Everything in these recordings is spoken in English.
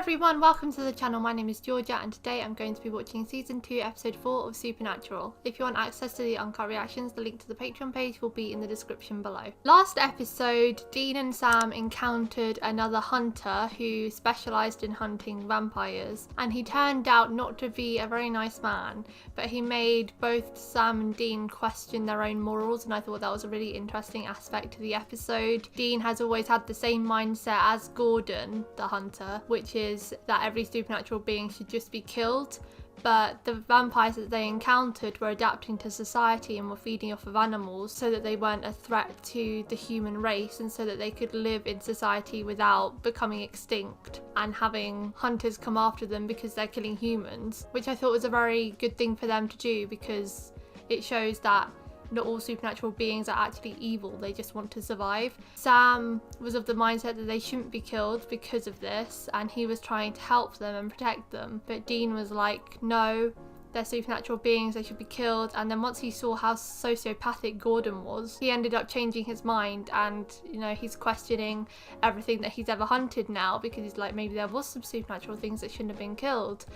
everyone, welcome to the channel. My name is Georgia and today I'm going to be watching season 2 episode 4 of Supernatural. If you want access to the uncut reactions, the link to the Patreon page will be in the description below. Last episode, Dean and Sam encountered another hunter who specialised in hunting vampires, and he turned out not to be a very nice man, but he made both Sam and Dean question their own morals, and I thought that was a really interesting aspect to the episode. Dean has always had the same mindset as Gordon, the hunter, which is that every supernatural being should just be killed, but the vampires that they encountered were adapting to society and were feeding off of animals so that they weren't a threat to the human race and so that they could live in society without becoming extinct and having hunters come after them because they're killing humans, which I thought was a very good thing for them to do because it shows that not all supernatural beings are actually evil, they just want to survive. Sam was of the mindset that they shouldn't be killed because of this, and he was trying to help them and protect them, but Dean was like, no, they're supernatural beings, they should be killed. And then once he saw how sociopathic Gordon was, he ended up changing his mind, and you know, he's questioning everything that he's ever hunted now because he's like, maybe there was some supernatural things that shouldn't have been killed,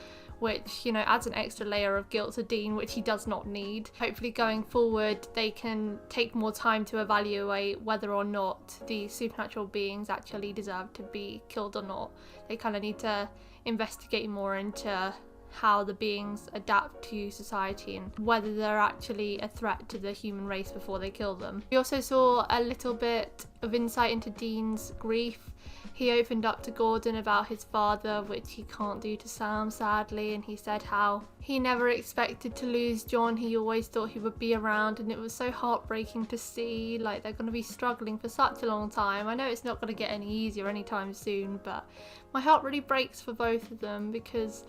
which, you know, adds an extra layer of guilt to Dean, which he does not need. Hopefully going forward they can take more time to evaluate whether or not the supernatural beings actually deserve to be killed or not. They kind of need to investigate more into how the beings adapt to society and whether they're actually a threat to the human race before they kill them. We also saw a little bit of insight into Dean's grief. He opened up to Gordon about his father, which he can't do to Sam, sadly, and he said how he never expected to lose John. He always thought he would be around, and it was so heartbreaking to see, like, they're going to be struggling for such a long time. I know it's not going to get any easier anytime soon, but my heart really breaks for both of them because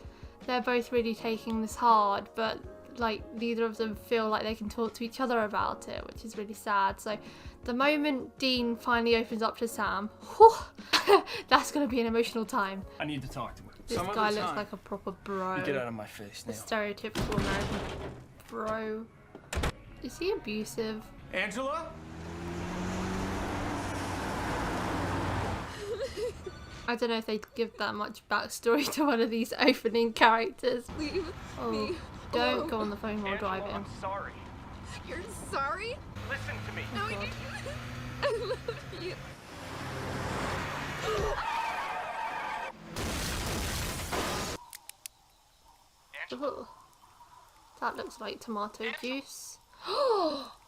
they're both really taking this hard, but like neither of them feel like they can talk to each other about it, which is really sad. So the moment Dean finally opens up to Sam, whew, that's going to be an emotional time. I need to talk to him. This guy looks like a proper bro. You get out of my face now. A stereotypical American bro. Is he abusive? Angela? I don't know if they'd give that much backstory to one of these opening characters. Leave me Don't alone. go on the phone while Angela, driving. I'm sorry. You're sorry? Listen to me. No, God. I love you. Ugh. That looks like tomato juice.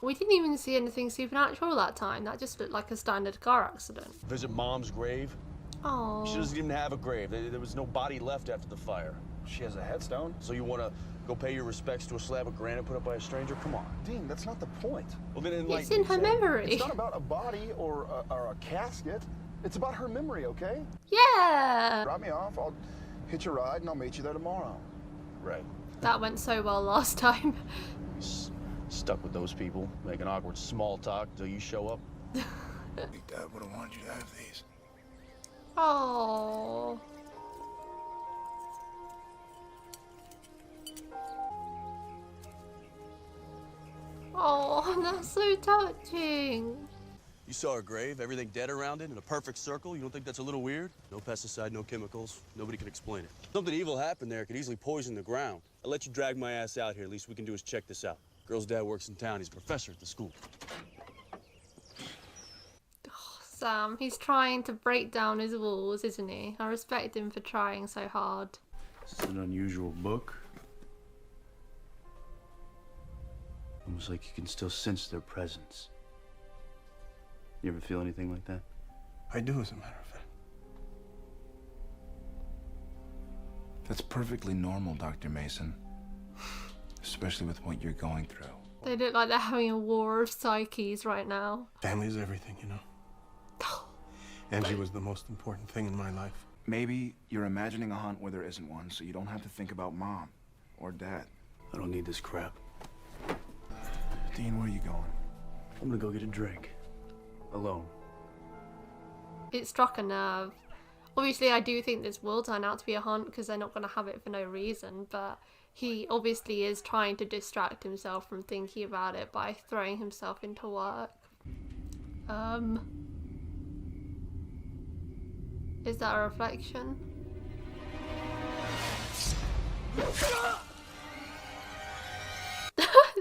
We didn't even see anything supernatural that time. That just looked like a standard car accident. Visit Mom's grave. Oh. She doesn't even have a grave. There was no body left after the fire. She has a headstone. So you want to go pay your respects to a slab of granite put up by a stranger? Come on. Dean, that's not the point. Well, then It's in her memory. It's not about a body or a casket. It's about her memory, okay? Yeah. Drop me off. I'll hitch a ride and I'll meet you there tomorrow. Right. That went so well last time. Stuck with those people, making awkward small talk till you show up. Big Dad would have wanted you to have these. Oh. Oh, that's so touching. You saw her grave, everything dead around it in a perfect circle. You don't think that's a little weird? No pesticide, no chemicals. Nobody can explain it. Something evil happened there. Could easily poison the ground. I'll let you drag my ass out here. Least we can do is check this out. Girl's dad works in town. He's a professor at the school. Sam, he's trying to break down his walls, isn't he? I respect him for trying so hard. This is an unusual book. Almost like you can still sense their presence. You ever feel anything like that? I do, as a matter of fact. That's perfectly normal, Dr. Mason. Especially with what you're going through. They look like they're having a war of psyches right now. Family is everything, you know. Angie was the most important thing in my life. Maybe you're imagining a hunt where there isn't one, so you don't have to think about Mom or Dad. I don't need this crap. Dean, where are you going? I'm gonna go get a drink. Alone. It struck a nerve. Obviously, I do think this will turn out to be a hunt because they're not going to have it for no reason, but he obviously is trying to distract himself from thinking about it by throwing himself into work. Is that a reflection?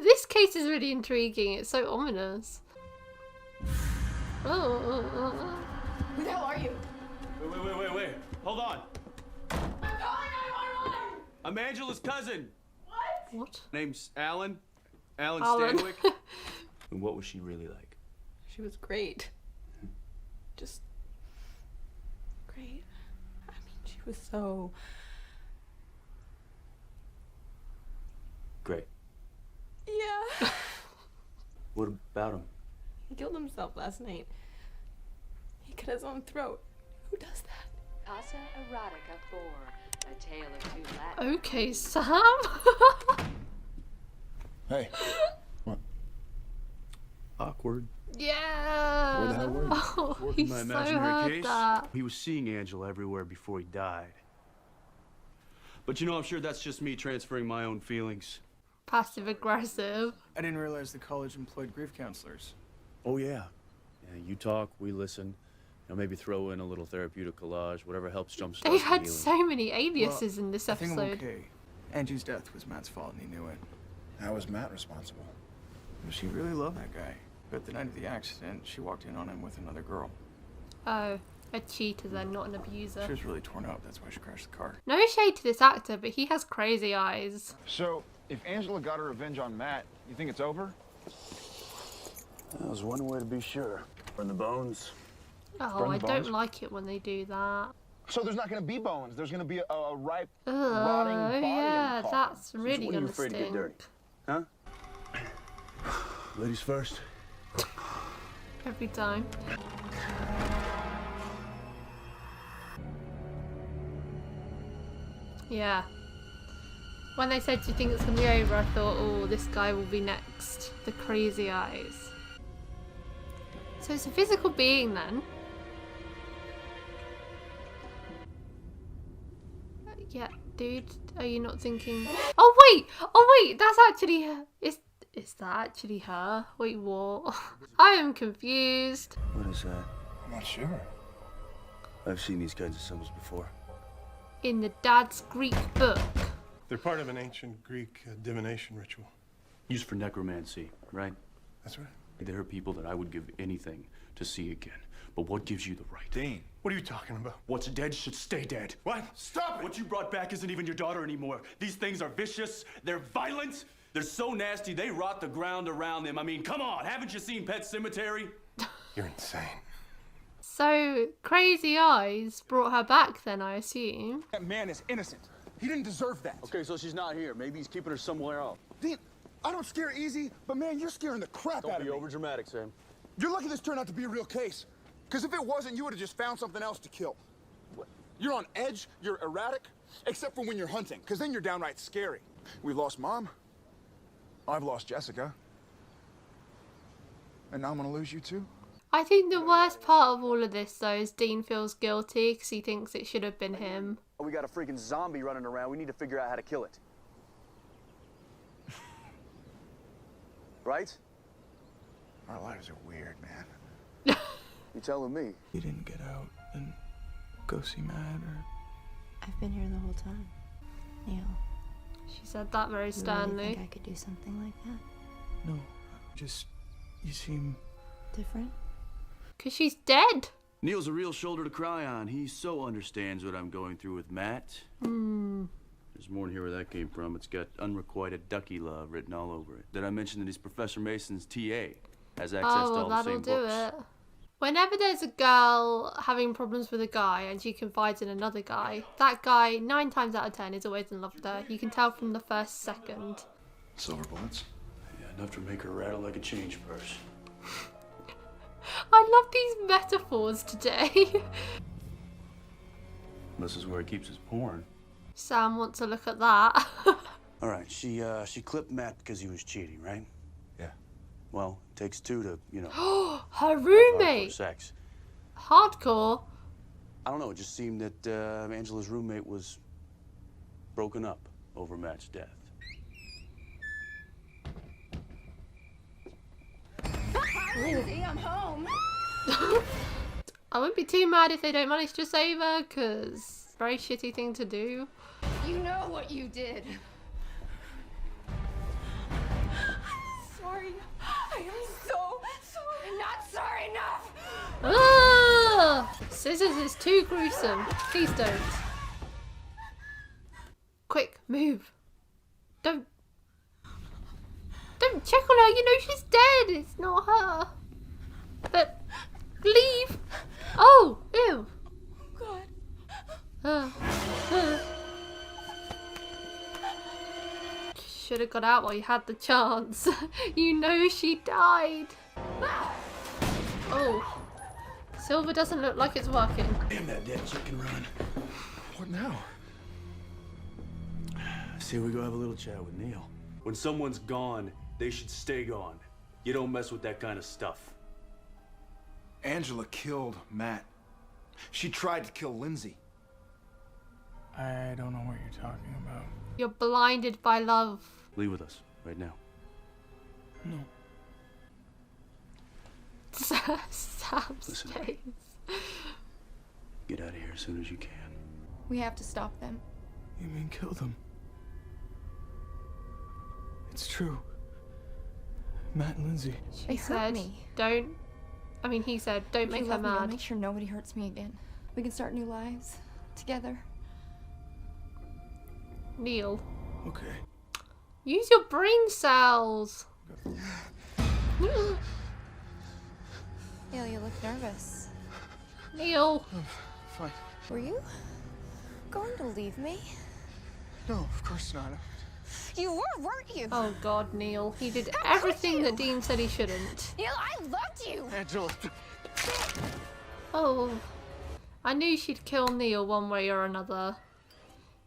This case is really intriguing. It's so ominous. Oh. Who the hell are you? Wait. Hold on. I'm calling 911! I'm Angela's cousin. What? Name's Alan. Alan Alan. Stanwyck. And what was she really like? She was great. Just great. I mean, she was so... Great. Yeah. What about him? He killed himself last night. He cut his own throat. Who does that? Casa Erotica 4, a tale of two Latin. Okay, Sam. Hey. What? Awkward. Yeah. Where the hell were you? Oh, he My so imaginary heard case. that. He was seeing Angela everywhere before he died. But you know, I'm sure that's just me transferring my own feelings. Passive aggressive. I didn't realize the college employed grief counselors. Oh yeah. Yeah, you talk, we listen. You know, maybe throw in a little therapeutic collage, whatever helps jumpstart They've the had healing. so many aliases in this I think I'm episode. okay. Angie's death was Matt's fault and he knew it. How was Matt responsible? But she really loved that guy. But the night of the accident, she walked in on him with another girl. Oh, a cheater then, not an abuser. She was really torn up, that's why she crashed the car. No shade to this actor, but he has crazy eyes. So, if Angela got her revenge on Matt, you think it's over? That was one way to be sure. Burn the bones. Oh, Burn the I bones? don't like it when they do that. So there's not going to be bones. There's going to be a ripe, Oh, rotting body in the yeah, coffin. that's really when are you gonna afraid to get stink. dirty? Huh? Ladies first. Every time. Yeah. When they said, do you think it's gonna be over, I thought, oh, this guy will be next. The crazy eyes. So it's a physical being then. Yeah, dude, are you not thinking? Oh wait, that's actually her. Is that actually her? Wait, what? I am confused. What is that? I'm not sure. I've seen these kinds of symbols before. In the dad's Greek book. They're part of an ancient Greek divination ritual. Used for necromancy, right? That's right. There are people that I would give anything to see again. But what gives you the right? Dean. What are you talking about? What's dead should stay dead. What? Stop it! What you brought back isn't even your daughter anymore. These things are vicious, they're violent, they're so nasty, they rot the ground around them. I mean, come on, haven't you seen Pet Cemetery? You're insane. So crazy eyes brought her back then, I assume. That man is innocent. He didn't deserve that. Okay, so she's not here. Maybe he's keeping her somewhere else. Dean, I don't scare easy, but man, you're scaring the crap Don't out be of me. overdramatic, Sam. You're lucky this turned out to be a real case. Because if it wasn't, you would have just found something else to kill. You're on edge, you're erratic, except for when you're hunting, because then you're downright scary. We've lost Mom. I've lost Jessica. And now I'm gonna lose you too? I think the worst part of all of this, though, is Dean feels guilty because he thinks it should have been him. We got a freaking zombie running around. We need to figure out how to kill it. Right? Our lives are weird, man. You telling me? You didn't get out and go see Matt or... I've been here the whole time. Neil. She said that very You really sternly. think I could do something like that? No, just... you seem... Different? Because she's dead. Neil's a real shoulder to cry on. He so understands what I'm going through with Matt. There's more in here where that came from. It's got unrequited ducky love written all over it. Did I mention that he's Professor Mason's TA? Has access Oh, to well, all the that'll same do books. it. Whenever there's a girl having problems with a guy and she confides in another guy, that guy, 9 times out of 10, is always in love with her. You can tell from the first second. Silver bullets. Yeah, enough to make her rattle like a change purse. I love these metaphors today. This is where he keeps his porn. Sam wants to look at that. All right, she clipped Matt because he was cheating, right? Yeah. Well, it takes two to, you know, Her hardcore roommate. sex. Hardcore. I don't know, it just seemed that Angela's roommate was broken up over Matt's death. Lindsay, I'm home. I wouldn't be too mad if they don't manage to save her, because very shitty thing to do. You know what you did. I'm sorry. I am so sorry. Not sorry enough. Ah! Scissors is too gruesome. Please don't. Quick, move. Don't check on her. You know she's dead. It's not her. But leave. Oh, ew. God. Should have got out while you had the chance. You know she died. Oh. Silver doesn't look like it's working. Damn that dead chicken run. What now? See, we go have a little chat with Neil. When someone's gone, they should stay gone. You don't mess with that kind of stuff. Angela killed Matt. She tried to kill Lindsay. I don't know what you're talking about. You're blinded by love. Leave with us, right now. No. Sam's face. Get out of here as soon as you can. We have to stop them. You mean kill them? It's true. Matt and Lindsay. They He hurt said, me. don't. I mean, he said, don't If make you her love me, I'll mad. make sure nobody hurts me again. We can start new lives together. Neil, Okay. use your brain cells. Neil, you look nervous. Neil. Fine. Were you going to leave me? No, of course not. You were, weren't you? Oh God, Neil. He did everything that Dean said he shouldn't. Neil, I loved you. Angela. Oh. I knew she'd kill Neil one way or another.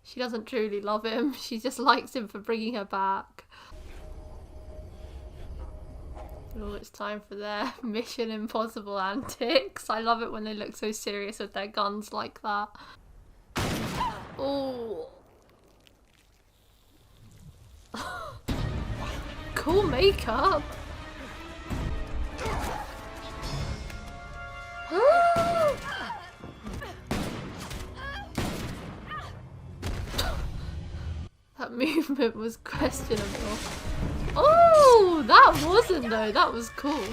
She doesn't truly love him. She just likes him for bringing her back. Oh, it's time for their Mission Impossible antics. I love it when they look so serious with their guns like that. Oh. Cool makeup. That movement was questionable. Oh, that wasn't though. That was cool.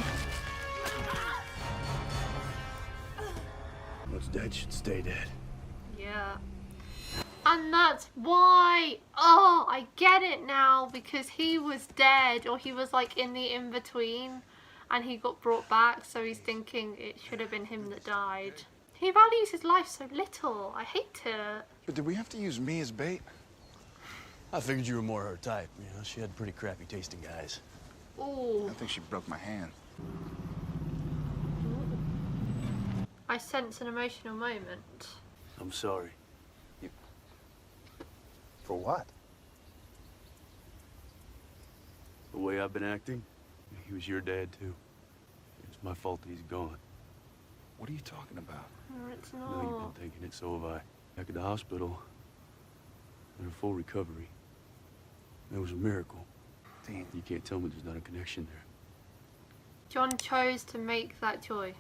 What's dead should stay dead. Yeah. And that's why. Oh, I get it now. Because he was dead, or he was like in the in-between, and he got brought back, so he's thinking it should have been him that died. He values his life so little. I hate it. But did we have to use me as bait? I figured you were more her type. You know, she had pretty crappy tasting guys. Oh. I think she broke my hand. I sense an emotional moment. I'm sorry. For what? The way I've been acting, he was your dad too. It's my fault that he's gone. What are you talking about? No, it's I know you've not. been thinking it, so have I. Back at the hospital, in her full recovery. That was a miracle. Dean. You can't tell me there's not a connection there. John chose to make that choice.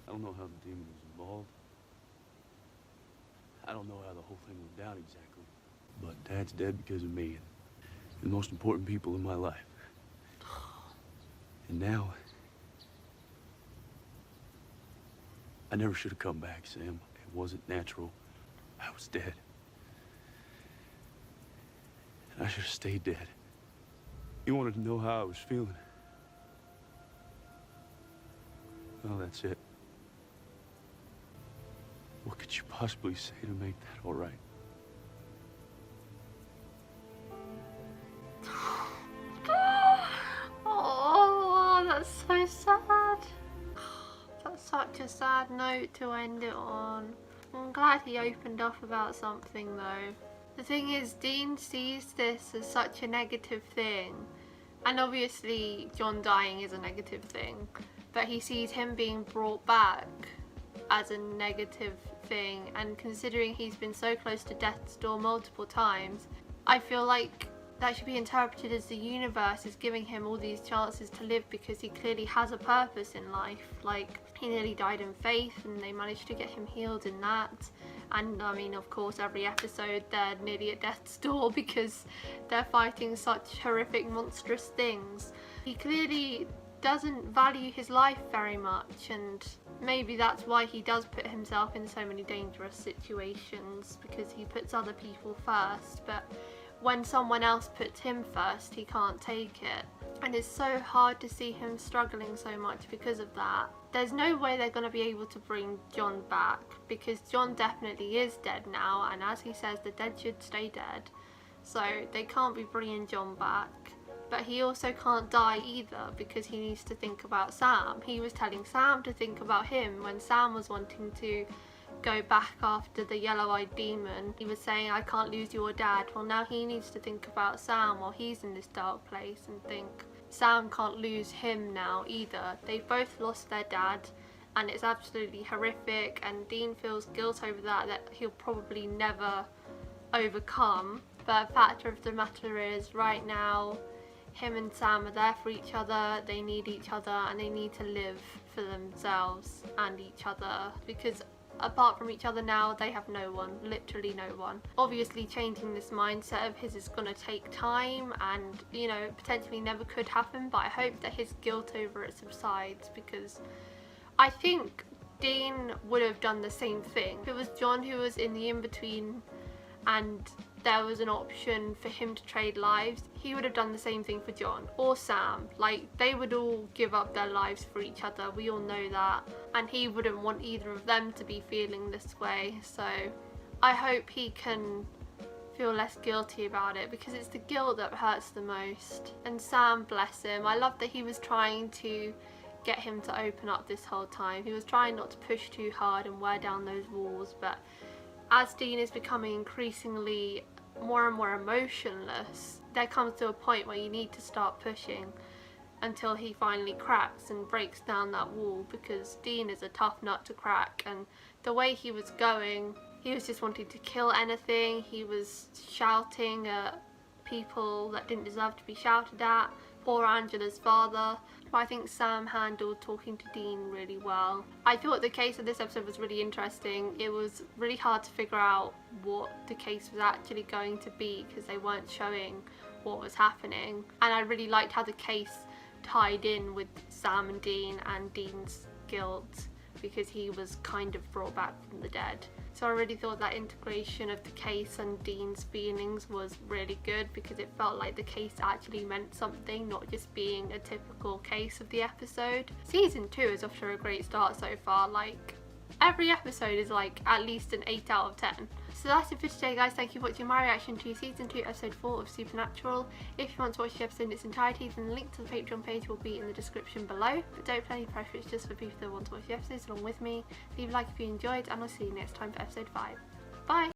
I don't know how the demon was involved. I don't know how the whole thing went down exactly. But Dad's dead because of me and the most important people in my life. And now, I never should have come back, Sam. It wasn't natural. I was dead. And I should have stayed dead. You wanted to know how I was feeling. Well, that's it. What could you possibly say to make that all right? Oh, that's so sad. That's such a sad note to end it on. I'm glad he opened up about something though. The thing is, Dean sees this as such a negative thing. And obviously John dying is a negative thing. But he sees him being brought back as a negative thing. And considering he's been so close to death's door multiple times, I feel like that should be interpreted as the universe is giving him all these chances to live because he clearly has a purpose in life. Like, he nearly died in faith and they managed to get him healed in that. And I mean, of course, every episode they're nearly at death's door because they're fighting such horrific, monstrous things. He clearly doesn't value his life very much, and maybe that's why he does put himself in so many dangerous situations, because he puts other people first. But when someone else puts him first, he can't take it. And it's so hard to see him struggling so much because of that. There's no way they're going to be able to bring John back, because John definitely is dead now, and as he says, the dead should stay dead. So they can't be bringing John back. But he also can't die either, because he needs to think about Sam. He was telling Sam to think about him when Sam was wanting to go back after the yellow-eyed demon. He was saying, I can't lose your dad. Well, now he needs to think about Sam while he's in this dark place and think Sam can't lose him now either. They've both lost their dad, and it's absolutely horrific, and Dean feels guilt over that he'll probably never overcome. But the fact of the matter is, right now, him and Sam are there for each other. They need each other, and they need to live for themselves and each other, because apart from each other now, they have no one, literally no one. Obviously, changing this mindset of his is going to take time, and, you know, potentially never could happen, but I hope that his guilt over it subsides, because I think Dean would have done the same thing. If it was John who was in the in-between and there was an option for him to trade lives, he would have done the same thing for John or Sam. Like, they would all give up their lives for each other, we all know that, and he wouldn't want either of them to be feeling this way. So I hope he can feel less guilty about it, because it's the guilt that hurts the most. And Sam, bless him, I love that he was trying to get him to open up this whole time. He was trying not to push too hard and wear down those walls, but as Dean is becoming increasingly more and more emotionless, there comes to a point where you need to start pushing until he finally cracks and breaks down that wall, because Dean is a tough nut to crack, and the way he was going, he was just wanting to kill anything. He was shouting at people that didn't deserve to be shouted at. Poor Angela's father. But I think Sam handled talking to Dean really well. I thought the case of this episode was really interesting. It was really hard to figure out what the case was actually going to be, because they weren't showing what was happening. And I really liked how the case tied in with Sam and Dean, and Dean's guilt, because he was kind of brought back from the dead. So I really thought that integration of the case and Dean's feelings was really good, because it felt like the case actually meant something, not just being a typical case of the episode. Season 2 is off to a great start so far. Like, every episode is like at least an 8 out of 10. So that's it for today, guys. Thank you for watching my reaction to Season 2 Episode 4 of Supernatural. If you want to watch the episode in its entirety, then the link to the Patreon page will be in the description below. But don't put any pressure, it's just for people that want to watch the episodes along with me. Leave a like if you enjoyed, and I'll see you next time for Episode 5. Bye!